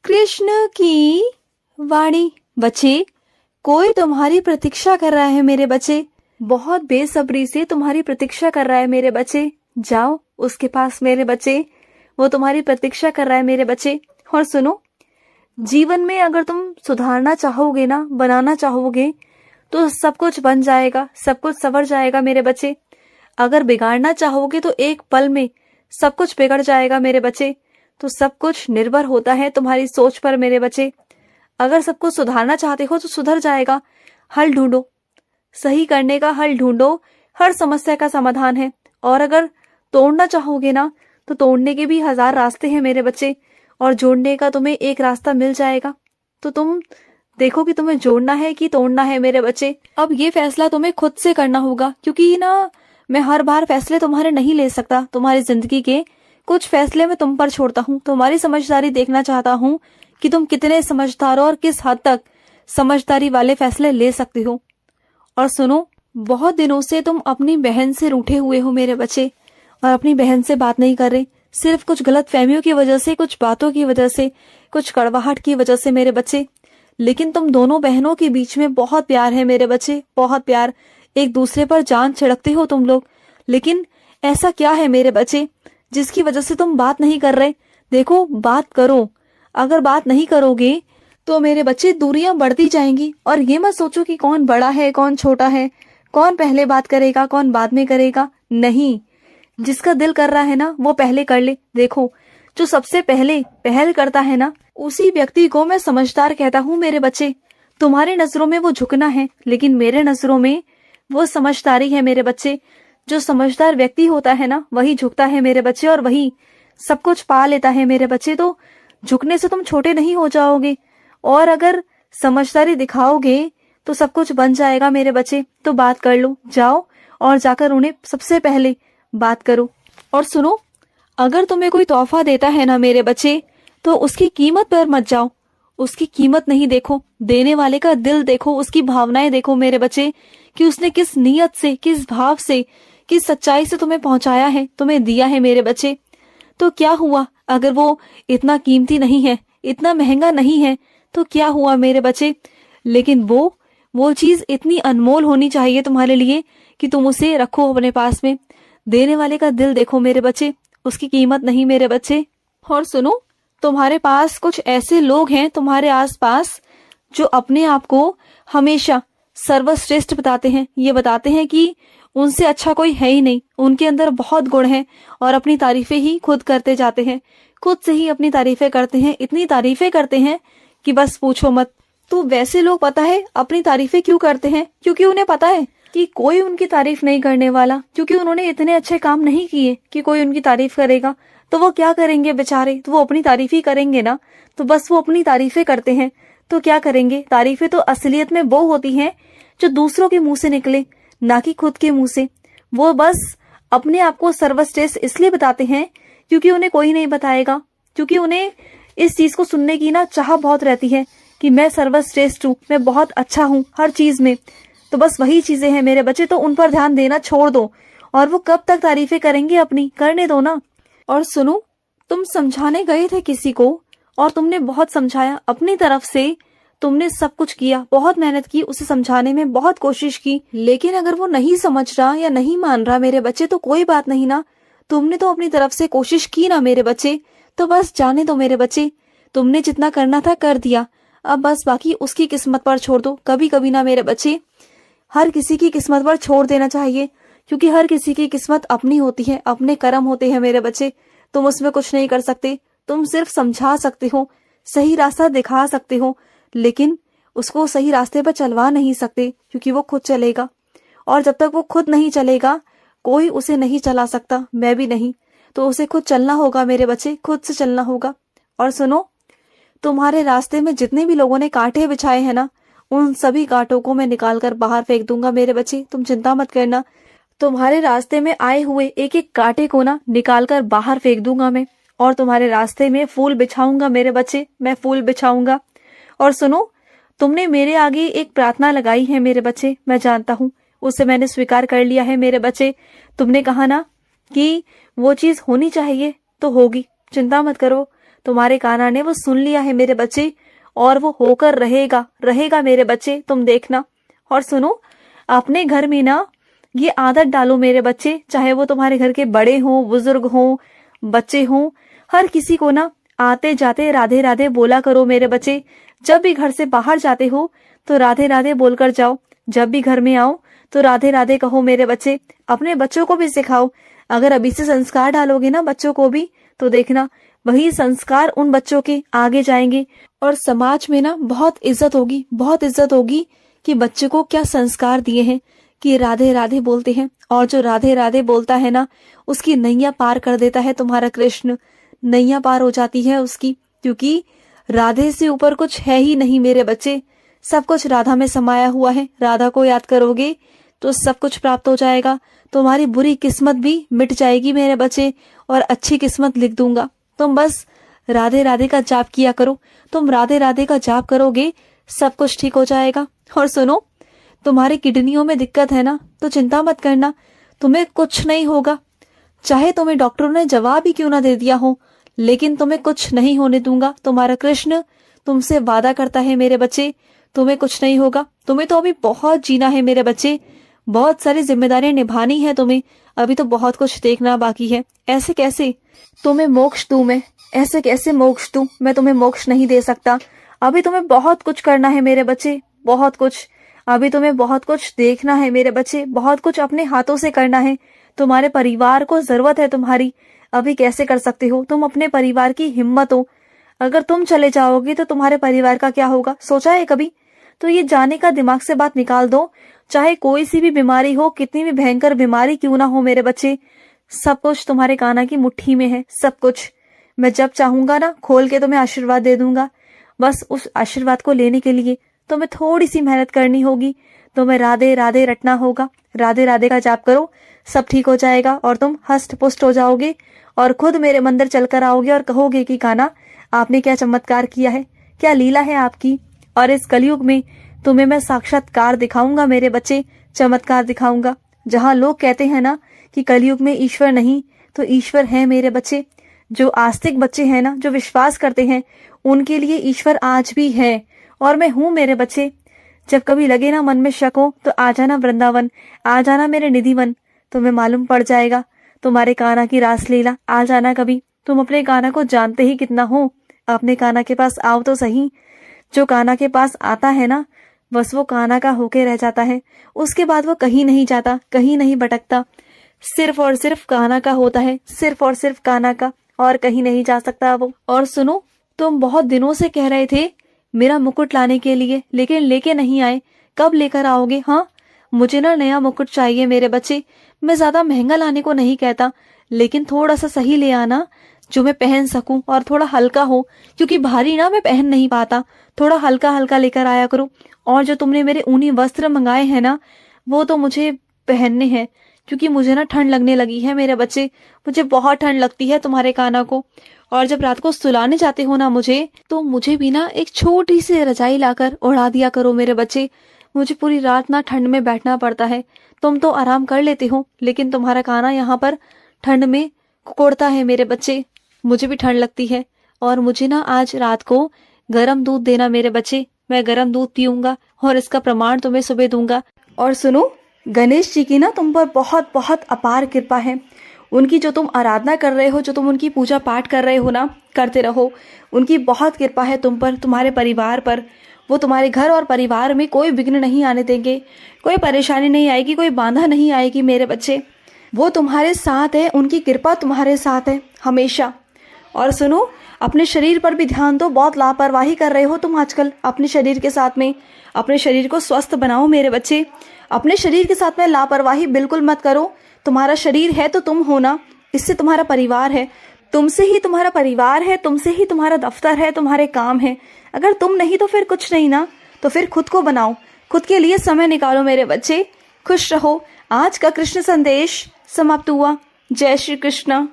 कृष्ण की वाणी। बच्चे, कोई तुम्हारी प्रतीक्षा कर रहा है मेरे बच्चे, बहुत बेसब्री से तुम्हारी प्रतीक्षा कर रहा है मेरे बच्चे। जाओ उसके पास मेरे बच्चे, वो तुम्हारी प्रतीक्षा कर रहा है मेरे बच्चे। और सुनो, जीवन में अगर तुम सुधारना चाहोगे ना, बनाना चाहोगे, तो सब कुछ बन जाएगा, सब कुछ संवर जाएगा मेरे बच्चे। अगर बिगाड़ना चाहोगे तो एक पल में सब कुछ बिगड़ जाएगा मेरे बच्चे। तो सब कुछ निर्भर होता है तुम्हारी सोच पर मेरे बच्चे। अगर सब कुछ सुधारना चाहते हो तो सुधर जाएगा। हल ढूंढो, सही करने का हल ढूंढो, हर समस्या का समाधान है। और अगर तोड़ना चाहोगे ना, तो तोड़ने के भी 1000 रास्ते हैं मेरे बच्चे, और जोड़ने का तुम्हें एक रास्ता मिल जाएगा। तो तुम देखो कि तुम्हें जोड़ना है कि तोड़ना है मेरे बच्चे। अब ये फैसला तुम्हें खुद से करना होगा, क्योंकि ना मैं हर बार फैसले तुम्हारे नहीं ले सकता। तुम्हारी जिंदगी के कुछ फैसले मैं तुम पर छोड़ता हूँ। तुम्हारी समझदारी देखना चाहता हूँ कि तुम कितने समझदार हो और किस हद तक समझदारी वाले फैसले ले सकते हो। और सुनो, बहुत दिनों से तुम अपनी बहन से रूठे हुए हो मेरे बच्चे, और अपनी बहन से बात नहीं कर रहे, सिर्फ कुछ गलत फहमियों की वजह से, कुछ बातों की वजह से, कुछ कड़वाहट की वजह से मेरे बच्चे। लेकिन तुम दोनों बहनों के बीच में बहुत प्यार है मेरे बच्चे, बहुत प्यार। एक दूसरे पर जान छिड़कते हो तुम लोग। लेकिन ऐसा क्या है मेरे बच्चे जिसकी वजह से तुम बात नहीं कर रहे? देखो, बात करो। अगर बात नहीं करोगे तो मेरे बच्चे दूरियां बढ़ती जाएंगी। और ये मत सोचो कि कौन बड़ा है कौन छोटा है, कौन पहले बात करेगा कौन बाद में करेगा। नहीं, जिसका दिल कर रहा है ना वो पहले कर ले। देखो, जो सबसे पहले पहल करता है ना, उसी व्यक्ति को मैं समझदार कहता हूँ मेरे बच्चे। तुम्हारी नजरों में वो झुकना है, लेकिन मेरे नजरों में वो समझदारी है मेरे बच्चे। जो समझदार व्यक्ति होता है ना, वही झुकता है मेरे बच्चे, और वही सब कुछ पा लेता है मेरे बच्चे। तो झुकने से तुम छोटे नहीं हो जाओगे, और अगर समझदारी दिखाओगे तो सब कुछ बन जाएगा मेरे बच्चे। तो बात कर लो, जाओ और जाकर उन्हें सबसे पहले बात करो। और सुनो, अगर तुम्हें कोई तोहफा देता है ना मेरे बच्चे, तो उसकी कीमत पर मत जाओ। उसकी कीमत नहीं देखो, देने वाले का दिल देखो, उसकी भावनाएं देखो मेरे बच्चे, कि उसने किस नीयत से, किस भाव से, किस सच्चाई से तुम्हें पहुंचाया है, तुम्हें दिया है मेरे बच्चे। तो क्या हुआ अगर वो इतना कीमती नहीं है, इतना महंगा नहीं है, तो क्या हुआ मेरे बच्चे? लेकिन वो चीज इतनी अनमोल होनी चाहिए तुम्हारे लिए कि तुम उसे रखो अपने पास में। देने वाले का दिल देखो मेरे बच्चे, उसकी कीमत नहीं मेरे बच्चे। और सुनो, तुम्हारे पास कुछ ऐसे लोग हैं तुम्हारे आसपास जो अपने आप को हमेशा सर्वश्रेष्ठ बताते हैं। ये बताते हैं कि उनसे अच्छा कोई है ही नहीं, उनके अंदर बहुत गुण हैं, और अपनी तारीफें ही खुद करते जाते हैं, खुद से ही अपनी तारीफें करते हैं। इतनी तारीफें करते हैं कि बस पूछो मत। तो वैसे लोग पता है अपनी तारीफें क्यों करते हैं? क्योंकि उन्हें पता है कि कोई उनकी तारीफ नहीं करने वाला, क्योंकि उन्होंने इतने अच्छे काम नहीं किए कि कोई उनकी तारीफ करेगा। तो वो क्या करेंगे बेचारे? तो वो अपनी तारीफ ही करेंगे ना। तो बस वो अपनी तारीफें करते हैं। तो क्या करेंगे? तारीफें तो असलियत में वो होती हैं जो दूसरों के मुंह से निकले, ना कि खुद के मुंह से। वो बस अपने आप को सर्वश्रेष्ठ इसलिए बताते हैं क्योंकि उन्हें कोई नहीं बताएगा, क्योंकि उन्हें इस चीज को सुनने की ना चाह बहुत रहती है कि मैं सर्वश्रेष्ठ हूँ, मैं बहुत अच्छा हूँ हर चीज में। तो बस वही चीजें हैं मेरे बच्चे, तो उन पर ध्यान देना छोड़ दो। और वो कब तक तारीफें करेंगे अपनी, करने दो ना। और सुनो, तुम समझाने गए थे किसी को, और तुमने बहुत समझाया, अपनी तरफ से तुमने सब कुछ किया, बहुत मेहनत की, उसे समझाने में बहुत कोशिश की। लेकिन अगर वो नहीं समझ रहा या नहीं मान रहा मेरे बच्चे, तो कोई बात नहीं ना। तुमने तो अपनी तरफ से कोशिश की ना मेरे बच्चे, तो बस जाने दो मेरे बच्चे। तुमने जितना करना था कर दिया, अब बस बाकी उसकी किस्मत पर छोड़ दो। कभी कभी ना मेरे बच्चे, हर किसी की किस्मत पर छोड़ देना चाहिए, क्योंकि हर किसी की किस्मत अपनी होती है, अपने कर्म होते हैं मेरे बच्चे। तुम उसमें कुछ नहीं कर सकते, तुम सिर्फ समझा सकते हो, सही रास्ता दिखा सकते हो, लेकिन उसको सही रास्ते पर चलवा नहीं सकते, क्योंकि वो खुद चलेगा। और जब तक वो खुद नहीं चलेगा, कोई उसे नहीं चला सकता, मैं भी नहीं। तो उसे खुद चलना होगा मेरे बच्चे, खुद से चलना होगा। और सुनो, तुम्हारे रास्ते में जितने भी लोगों ने कांटे बिछाए हैं ना, उन सभी कांटों को मैं निकाल कर बाहर फेंक दूंगा मेरे बच्चे, तुम चिंता मत करना। तुम्हारे रास्ते में आए हुए एक एक कांटे को ना निकाल कर बाहर फेंक दूंगा मैं, और तुम्हारे रास्ते में फूल बिछाऊंगा मेरे बच्चे, मैं फूल बिछाऊंगा। और सुनो, तुमने मेरे आगे एक प्रार्थना लगाई है मेरे बच्चे, मैं जानता हूँ, उसे मैंने स्वीकार कर लिया है मेरे बच्चे। तुमने कहा ना कि वो चीज होनी चाहिए, तो होगी, चिंता मत करो। तुम्हारे कान्हा ने वो सुन लिया है मेरे बच्चे, और वो होकर रहेगा रहेगा मेरे बच्चे, तुम देखना। और सुनो, अपने घर में ना ये आदत डालो मेरे बच्चे, चाहे वो तुम्हारे घर के बड़े हों, बुजुर्ग हों, बच्चे हों, हर किसी को ना आते जाते राधे राधे बोला करो मेरे बच्चे। जब भी घर से बाहर जाते हो तो राधे राधे बोलकर जाओ, जब भी घर में आओ तो राधे राधे कहो मेरे बच्चे। अपने बच्चों को भी सिखाओ। अगर अभी से संस्कार डालोगे ना बच्चों को भी, तो देखना वही संस्कार उन बच्चों के आगे जाएंगे, और समाज में ना बहुत इज्जत होगी, बहुत इज्जत होगी कि बच्चे को क्या संस्कार दिए हैं कि राधे राधे बोलते हैं। और जो राधे राधे बोलता है ना, उसकी नैया पार कर देता है तुम्हारा कृष्ण, नैया पार हो जाती है उसकी, क्योंकि राधे से ऊपर कुछ है ही नहीं मेरे बच्चे। सब कुछ राधा में समाया हुआ है। राधा को याद करोगे तो सब कुछ प्राप्त हो जाएगा। तुम्हारी बुरी किस्मत भी मिट जाएगी मेरे बच्चे, और अच्छी किस्मत लिख दूंगा। तुम बस राधे राधे का जाप किया करो। तुम राधे राधे का जाप करोगे, सब कुछ ठीक हो जाएगा। और सुनो, तुम्हारी किडनियों में दिक्कत है ना, तो चिंता मत करना, तुम्हें कुछ नहीं होगा। चाहे तुम्हें डॉक्टरों ने जवाब ही क्यों ना दे दिया हो, लेकिन तुम्हें कुछ नहीं होने दूंगा। तुम्हारा कृष्ण तुमसे वादा करता है मेरे बच्चे, तुम्हें कुछ नहीं होगा। तुम्हें तो अभी बहुत जीना है मेरे बच्चे, बहुत सारी जिम्मेदारियां निभानी है तुम्हें, अभी तो बहुत कुछ देखना बाकी है। ऐसे कैसे तुम्हें मोक्ष दूं मैं, ऐसे कैसे मोक्ष दूं मैं तुम्हें? मोक्ष नहीं दे सकता। अभी तुम्हें बहुत कुछ करना है मेरे बच्चे, बहुत कुछ। अभी तुम्हें बहुत कुछ देखना है मेरे बच्चे, बहुत कुछ अपने हाथों से करना है। तुम्हारे परिवार को जरूरत है तुम्हारी। अभी कैसे कर सकते हो? तुम अपने परिवार की हिम्मत हो। अगर तुम चले जाओगे तो तुम्हारे परिवार का क्या होगा, सोचा है कभी? तो ये जाने का दिमाग से बात निकाल दो। चाहे कोई सी भी बीमारी हो, कितनी भी भयंकर बीमारी क्यों ना हो मेरे बच्चे, सब कुछ तुम्हारे कान्हा की मुट्ठी में है। सब कुछ मैं जब चाहूंगा ना खोल के तुम्हें आशीर्वाद दे दूंगा। बस उस आशीर्वाद को लेने के लिए तुम्हें थोड़ी सी मेहनत करनी होगी। तुम्हें राधे राधे रटना होगा। राधे राधे का जाप करो, सब ठीक हो जाएगा और तुम हष्ट पुष्ट हो जाओगे, और खुद मेरे मंदिर चलकर आओगे और कहोगे कि कान्हा आपने क्या चमत्कार किया है, क्या लीला है आपकी। और इस कलयुग में तुम्हें मैं साक्षात्कार दिखाऊंगा मेरे बच्चे, चमत्कार दिखाऊंगा। जहां लोग कहते हैं ना कि कलयुग में ईश्वर नहीं, तो ईश्वर है मेरे बच्चे। जो आस्तिक बच्चे हैं ना, जो विश्वास करते हैं, उनके लिए ईश्वर आज भी है, और मैं हूं मेरे बच्चे। जब कभी लगे ना मन में शक हो तो आ जाना वृंदावन, आ जाना मेरे निधिवन, तुम्हें मालूम पड़ जाएगा तुम्हारे कान्हा की रासलीला। आ जाना कभी, तुम अपने कान्हा को जानते ही कितना हो। अपने कान्हा के पास आओ तो सही। जो कान्हा के पास आता है ना, बस वो कान्हा का होके रह जाता है। उसके बाद वो कहीं नहीं जाता, कहीं नहीं भटकता, सिर्फ और सिर्फ कान्हा का होता है, सिर्फ और सिर्फ कान्हा का, और कहीं नहीं जा सकता वो। और सुनो, तुम बहुत दिनों से कह रहे थे मेरा मुकुट लाने के लिए, लेकिन लेके नहीं आए, कब लेकर आओगे? हाँ, मुझे ना नया मुकुट चाहिए मेरे बच्चे। मैं ज्यादा महंगा लाने को नहीं कहता, लेकिन थोड़ा सा सही ले आना जो मैं पहन सकूं, और थोड़ा हल्का हो, क्योंकि भारी ना मैं पहन नहीं पाता। थोड़ा हल्का हल्का लेकर आया करो। और जो तुमने मेरे ऊनी वस्त्र मंगाए हैं ना, वो तो मुझे पहनने हैं, क्योंकि मुझे ना ठंड लगने लगी है मेरे बच्चे। मुझे बहुत ठंड लगती है तुम्हारे कान्हा को। और जब रात को सुलाने जाते हो ना मुझे, तो मुझे भी ना एक छोटी सी रजाई लाकर उड़ा दिया करो मेरे बच्चे। मुझे पूरी रात ना ठंड में बैठना पड़ता है। तुम तो आराम कर लेते हो, लेकिन तुम्हारा कान्हा यहाँ पर ठंड में कुकोड़ता है मेरे बच्चे। मुझे भी ठंड लगती है, और मुझे ना आज रात को गर्म दूध देना मेरे बच्चे। मैं गर्म दूध पीऊंगा, और इसका प्रमाण तुम्हें सुबह दूंगा। और सुनो, गणेश जी की ना तुम पर बहुत बहुत अपार कृपा है। उनकी जो तुम आराधना कर रहे हो, जो तुम उनकी पूजा पाठ कर रहे हो ना, करते रहो। उनकी बहुत कृपा है तुम पर, तुम्हारे परिवार पर। वो तुम्हारे घर और परिवार में कोई विघ्न नहीं आने देंगे, कोई परेशानी नहीं आएगी, कोई बाधा नहीं आएगी मेरे बच्चे। वो तुम्हारे साथ है, उनकी कृपा तुम्हारे साथ है हमेशा। और सुनो, अपने शरीर पर भी ध्यान दो। बहुत लापरवाही कर रहे हो तुम आजकल अपने शरीर के साथ में। अपने शरीर को स्वस्थ बनाओ मेरे बच्चे। अपने शरीर के साथ में लापरवाही बिल्कुल मत करो। तुम्हारा शरीर है तो तुम हो ना, इससे तुम्हारा परिवार है, तुमसे ही तुम्हारा परिवार है, तुमसे ही तुम्हारा दफ्तर है, तुम्हारे काम है। अगर तुम नहीं तो फिर कुछ नहीं ना, तो फिर खुद को बनाओ, खुद के लिए समय निकालो मेरे बच्चे। खुश रहो। आज का कृष्ण संदेश समाप्त हुआ। जय श्री कृष्ण।